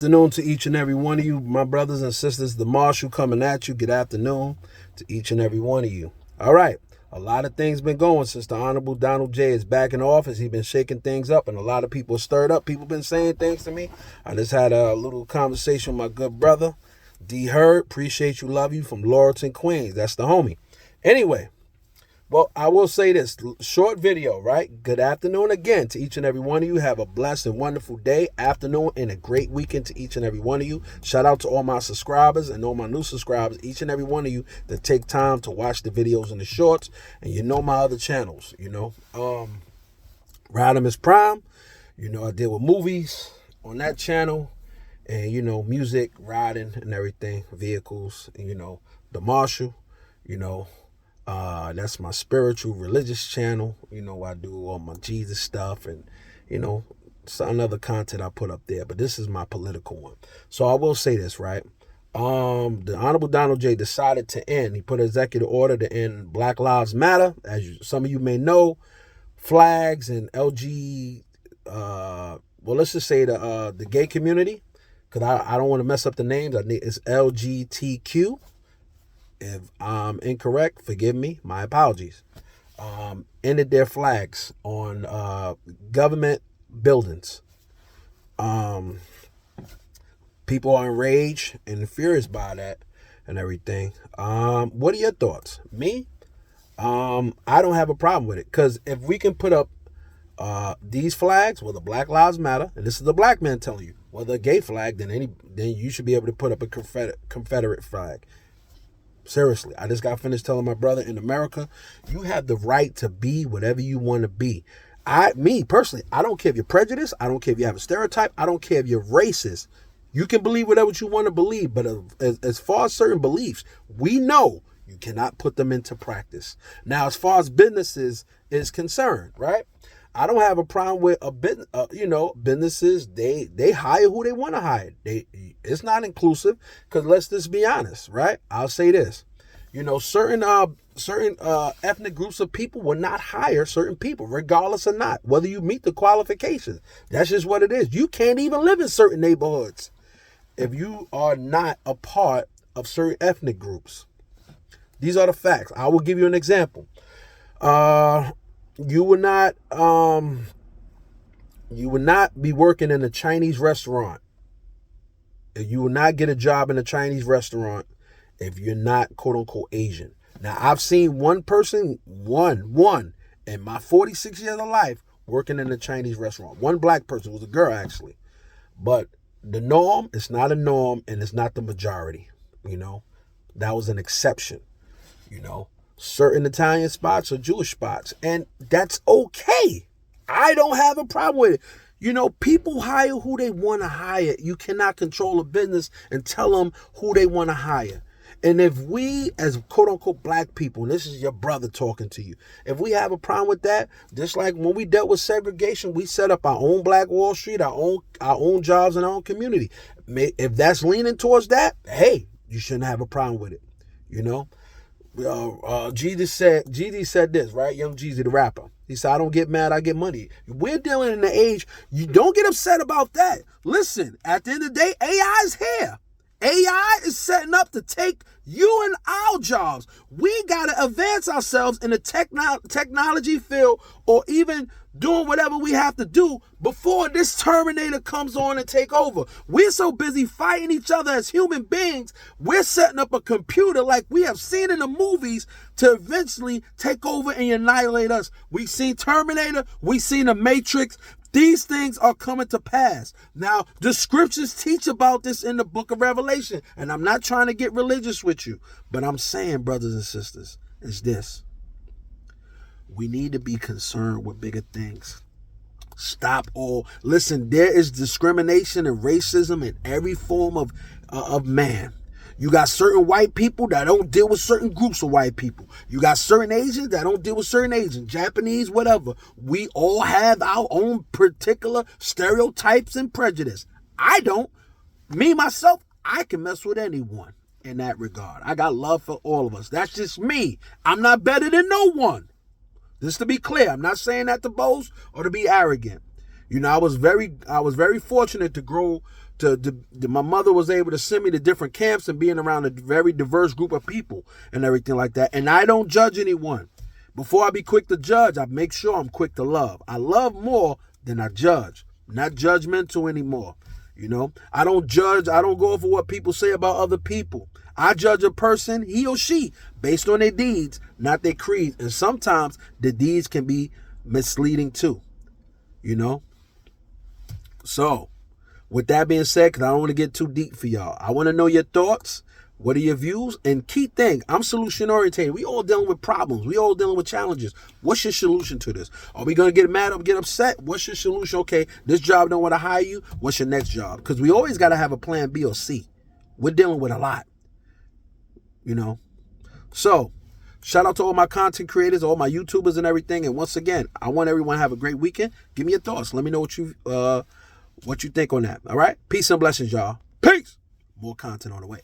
Afternoon to each and every one of you, my brothers and sisters. The Marshal coming at you. Good afternoon to each and every one of you. All right. A lot of things been going since the Honorable Donald J is back in office. He's been shaking things up, and a lot of people are stirred up. People been saying things to me. I just had a little conversation with my good brother, D. Hurd. Appreciate you, love you, from Laurelton, Queens. That's the homie. Anyway, well, I will say this short video, right? Good afternoon again to each and every one of you. Have a blessed and wonderful day, afternoon, and a great weekend to each and every one of you. Shout out to all my subscribers and all my new subscribers, each and every one of you that take time to watch the videos and the shorts. And you know my other channels, Rodimus Prime. I deal with movies on that channel and, music, riding and everything, vehicles, and, the Marshal, that's my spiritual religious channel. I do all my Jesus stuff and, some other content I put up there. But this is my political one. So I will say this, right? The Honorable Donald J decided to end. He put an executive order to end Black Lives Matter. Some of you may know, flags and LG, let's just say the gay community, because I don't want to mess up the names. I think it's LGTQ. If I'm incorrect, forgive me. My apologies. Ended their flags on government buildings. People are enraged and furious by that and everything. What are your thoughts? Me? I don't have a problem with it, because if we can put up these flags, whether Black Lives Matter, and this is the black man telling you, whether a gay flag, then you should be able to put up a Confederate flag. Seriously, I just got finished telling my brother, in America, you have the right to be whatever you want to be. Me personally, I don't care if you're prejudiced. I don't care if you have a stereotype. I don't care if you're racist. You can believe whatever you want to believe, but as far as certain beliefs, we know you cannot put them into practice. Now, as far as businesses is concerned, right? I don't have a problem with businesses. They hire who they want to hire. It's not inclusive, because let's just be honest, right? I'll say this, certain ethnic groups of people will not hire certain people, regardless or not, whether you meet the qualifications. That's just what it is. You can't even live in certain neighborhoods if you are not a part of certain ethnic groups. These are the facts. I will give you an example. You would not be working in a Chinese restaurant. You will not get a job in a Chinese restaurant if you're not quote unquote Asian. Now, I've seen one person, one in my 46 years of life working in a Chinese restaurant. One black person, was a girl actually. But the norm is not a norm, and it's not the majority. That was an exception. Certain Italian spots or Jewish spots, and that's okay. I don't have a problem with it. People hire who they want to hire. You cannot control a business and tell them who they want to hire. And if we, as quote unquote black people, and this is your brother talking to you, if we have a problem with that, just like when we dealt with segregation, we set up our own Black Wall Street, our own jobs in our own community. If that's leaning towards that, hey, you shouldn't have a problem with it. Jeezy said this, right? Young Jeezy, the rapper. He said, I don't get mad, I get money. We're dealing in the age, you don't get upset about that. Listen, at the end of the day, AI is here. AI is setting up to take you and our jobs. We got to advance ourselves in the technology field, or even doing whatever we have to do before this Terminator comes on and take over. We're so busy fighting each other as human beings, we're setting up a computer like we have seen in the movies to eventually take over and annihilate us. We've seen Terminator, we've seen the Matrix. These things are coming to pass. Now, the scriptures teach about this in the book of Revelation. And I'm not trying to get religious with you, but I'm saying, brothers and sisters, is this. We need to be concerned with bigger things. Listen, there is discrimination and racism in every form of man. You got certain white people that don't deal with certain groups of white people. You got certain Asians that don't deal with certain Asians, Japanese, whatever. We all have our own particular stereotypes and prejudice. I don't. Me, myself, I can mess with anyone in that regard. I got love for all of us. That's just me. I'm not better than no one. Just to be clear, I'm not saying that to boast or to be arrogant. I was very fortunate to grow my mother was able to send me to different camps and being around a very diverse group of people and everything like that. And I don't judge anyone. Before I be quick to judge, I make sure I'm quick to love. I love more than I judge. I'm not judgmental anymore. You know, I don't judge. I don't go over what people say about other people. I judge a person, he or she, based on their deeds, not their creeds. And sometimes the deeds can be misleading too. You know? So, with that being said, because I don't want to get too deep for y'all, I want to know your thoughts. What are your views? And key thing, I'm solution oriented. We all dealing with problems. We all dealing with challenges. What's your solution to this? Are we going to get mad or get upset? What's your solution? Okay, this job don't want to hire you. What's your next job? Because we always got to have a plan B or C. We're dealing with a lot. You know? So, shout out to all my content creators, all my YouTubers and everything. And once again, I want everyone to have a great weekend. Give me your thoughts. Let me know what you think on that. All right? Peace and blessings, y'all. Peace. More content on the way.